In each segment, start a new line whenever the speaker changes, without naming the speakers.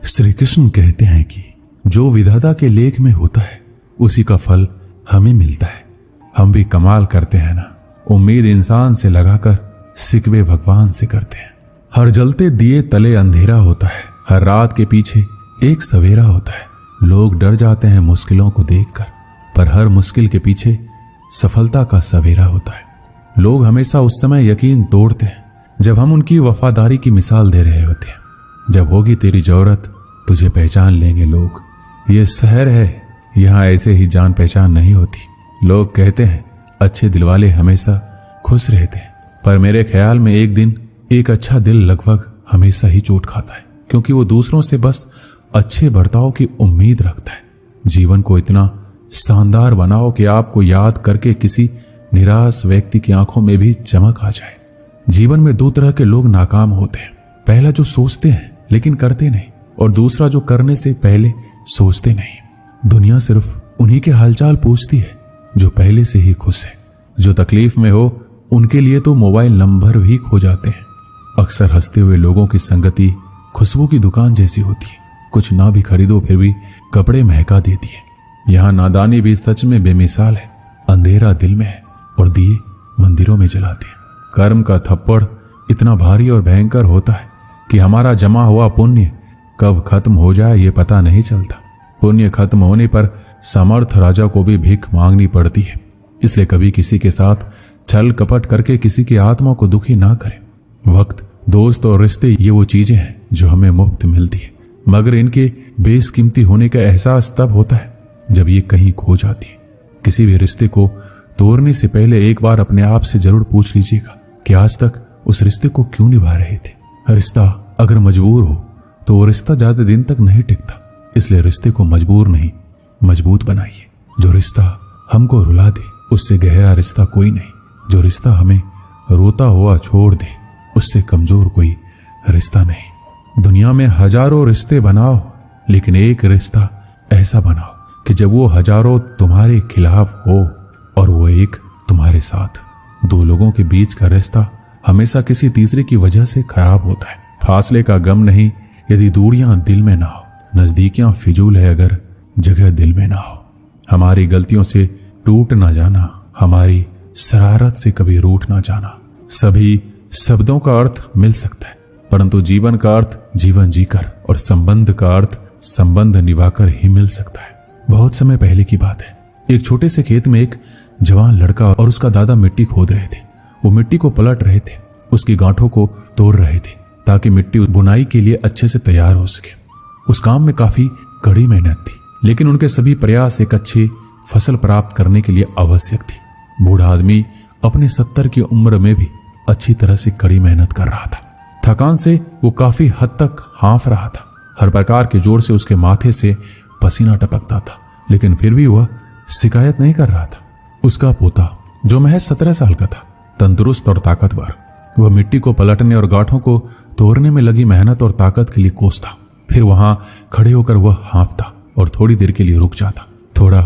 श्री कृष्ण कहते हैं कि जो विधाता के लेख में होता है उसी का फल हमें मिलता है। हम भी कमाल करते हैं ना, उम्मीद इंसान से लगाकर सिकवे भगवान से करते हैं। हर जलते दिए तले अंधेरा होता है, हर रात के पीछे एक सवेरा होता है। लोग डर जाते हैं मुश्किलों को देखकर, पर हर मुश्किल के पीछे सफलता का सवेरा होता है। लोग हमेशा उस समय यकीन तोड़ते हैं जब हम उनकी वफादारी की मिसाल दे रहे होते हैं। जब होगी तेरी जरूरत तुझे पहचान लेंगे लोग। ये शहर है, यहाँ ऐसे ही जान पहचान नहीं होती। लोग कहते हैं अच्छे दिल वाले हमेशा खुश रहते हैं, पर मेरे ख्याल में एक दिन एक अच्छा दिल लगभग हमेशा ही चोट खाता है, क्योंकि वो दूसरों से बस अच्छे बर्ताव की उम्मीद रखता है। जीवन को इतना शानदार बनाओ कि आपको याद करके किसी निराश व्यक्ति की आंखों में भी चमक आ जाए। जीवन में दो तरह के लोग नाकाम होते हैं, पहला जो सोचते हैं लेकिन करते नहीं, और दूसरा जो करने से पहले सोचते नहीं। दुनिया सिर्फ उन्हीं के हालचाल पूछती है जो पहले से ही खुश है। जो तकलीफ में हो उनके लिए तो मोबाइल नंबर भी खो जाते हैं। अक्सर हंसते हुए लोगों की संगति खुशबू की दुकान जैसी होती है, कुछ ना भी खरीदो फिर भी कपड़े महका देती है। यहाँ नादानी भी सच में बेमिसाल है, अंधेरा दिल में है और दिए मंदिरों में जलाते हैं। कर्म का थप्पड़ इतना भारी और भयंकर होता है कि हमारा जमा हुआ पुण्य कब खत्म हो जाए ये पता नहीं चलता। पुण्य खत्म होने पर समर्थ राजा को भी भीख मांगनी पड़ती है। इसलिए कभी किसी के साथ छल कपट करके किसी की आत्मा को दुखी ना करें। वक्त, दोस्त और रिश्ते ये वो चीजें हैं जो हमें मुफ्त मिलती है, मगर इनके बेशकीमती होने का एहसास तब होता है जब ये कहीं खो जाती है। किसी भी रिश्ते को तोड़ने से पहले एक बार अपने आप से जरूर पूछ लीजिएगा कि आज तक उस रिश्ते को क्यों निभा रहे थे। रिश्ता अगर मजबूर हो तो वो रिश्ता ज्यादा दिन तक नहीं टिकता, इसलिए रिश्ते को मजबूर नहीं मजबूत बनाइए। जो रिश्ता हमको रुला दे उससे गहरा रिश्ता कोई नहीं। जो रिश्ता हमें रोता हुआ छोड़ दे उससे कमजोर कोई रिश्ता नहीं। दुनिया में हजारों रिश्ते बनाओ, लेकिन एक रिश्ता ऐसा बनाओ कि जब वो हजारों तुम्हारे खिलाफ हो और वो एक तुम्हारे साथ। दो लोगों के बीच का रिश्ता हमेशा किसी तीसरे की वजह से खराब होता है। फासले का गम नहीं यदि दूरियां दिल में ना हो, नजदीकियां फिजूल है अगर जगह दिल में ना हो। हमारी गलतियों से टूट ना जाना, हमारी शरारत से कभी रूठ ना जाना। सभी शब्दों का अर्थ मिल सकता है, परंतु जीवन का अर्थ जीवन जीकर और संबंध का अर्थ संबंध निभाकर ही मिल सकता है। बहुत समय पहले की बात है, एक छोटे से खेत में एक जवान लड़का और उसका दादा मिट्टी खोद रहे थे। वो मिट्टी को पलट रहे थे, उसकी गांठों को तोड़ रहे थे ताकि मिट्टी बुनाई के लिए अच्छे से तैयार हो सके। उस काम में काफी कड़ी मेहनत थी, लेकिन उनके सभी प्रयास एक अच्छी फसल प्राप्त करने के लिए आवश्यक थी। बूढ़ा आदमी अपने 70 की उम्र में भी अच्छी तरह से कड़ी मेहनत कर रहा था। थकान से वो काफी हद तक हाँफ रहा था। हर प्रकार के जोर से उसके माथे से पसीना टपकता था, लेकिन फिर भी वह शिकायत नहीं कर रहा था। उसका पोता जो महज 17 साल का था, तंदुरुस्त और ताकतवर, वह मिट्टी को पलटने और गांठों को तोड़ने में लगी मेहनत और ताकत के लिए कोसता। फिर वहां खड़े होकर वह हाँफता और थोड़ी देर के लिए रुक जाता। थोड़ा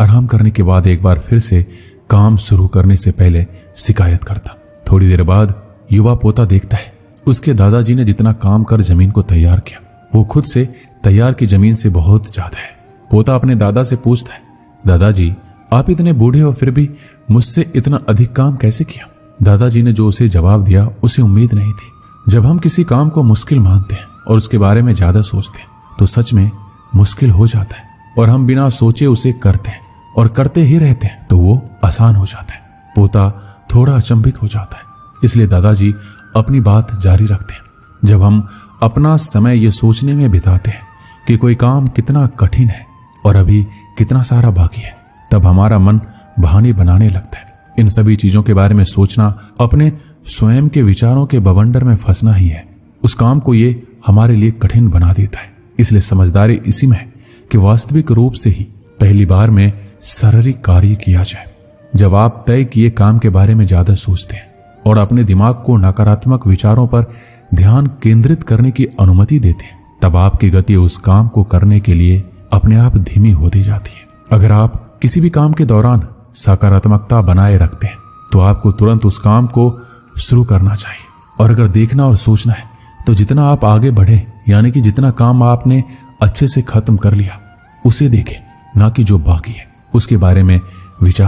आराम करने के बाद एक बार फिर से काम शुरू करने से पहले शिकायत करता। थोड़ी देर बाद युवा पोता देखता है उसके दादाजी ने जितना काम कर जमीन को तैयार किया वो खुद से तैयार की जमीन से बहुत ज्यादा है। पोता अपने दादा से पूछता है, दादाजी आप इतने बूढ़े हो फिर भी मुझसे इतना अधिक काम कैसे किया? दादाजी ने जो उसे जवाब दिया उसे उम्मीद नहीं थी। जब हम किसी काम को मुश्किल मानते हैं और उसके बारे में ज्यादा सोचते हैं तो सच में मुश्किल हो जाता है, और हम बिना सोचे उसे करते हैं और करते ही रहते हैं तो वो आसान हो जाता है। पोता थोड़ा अचंभित हो जाता है, इसलिए दादाजी अपनी बात जारी रखते हैं। जब हम अपना समय ये सोचने में बिताते हैं कि कोई काम कितना कठिन है और अभी कितना सारा बाकी है, तब हमारा मन बहाने बनाने लगता है। इन सभी चीजों के बारे में सोचना अपने स्वयं के विचारों के बवंडर में फंसना ही है। उस काम को ये हमारे लिए कठिन बना देता है। इसलिए समझदारी इसी में है कि वास्तविक रूप से ही पहली बार में शारीरिक कार्य किया जाए। जब आप तय किए काम के बारे में ज्यादा सोचते हैं और अपने दिमाग को नकारात्मक विचारों पर ध्यान केंद्रित करने की अनुमति देते हैं, तब आपकी गति उस काम को करने के लिए अपने आप धीमी होती जाती है। अगर आप किसी भी काम के दौरान सकारात्मकता बनाए रखते हैं तो आपको तुरंत उस काम को शुरू करना चाहिए, और अगर देखना और सोचना है तो जितना आप आगे बढ़े, यानी कि जितना काम आपने अच्छे से खत्म कर लिया, उसे देखें, ना कि जो बाकी है उसके बारे में विचार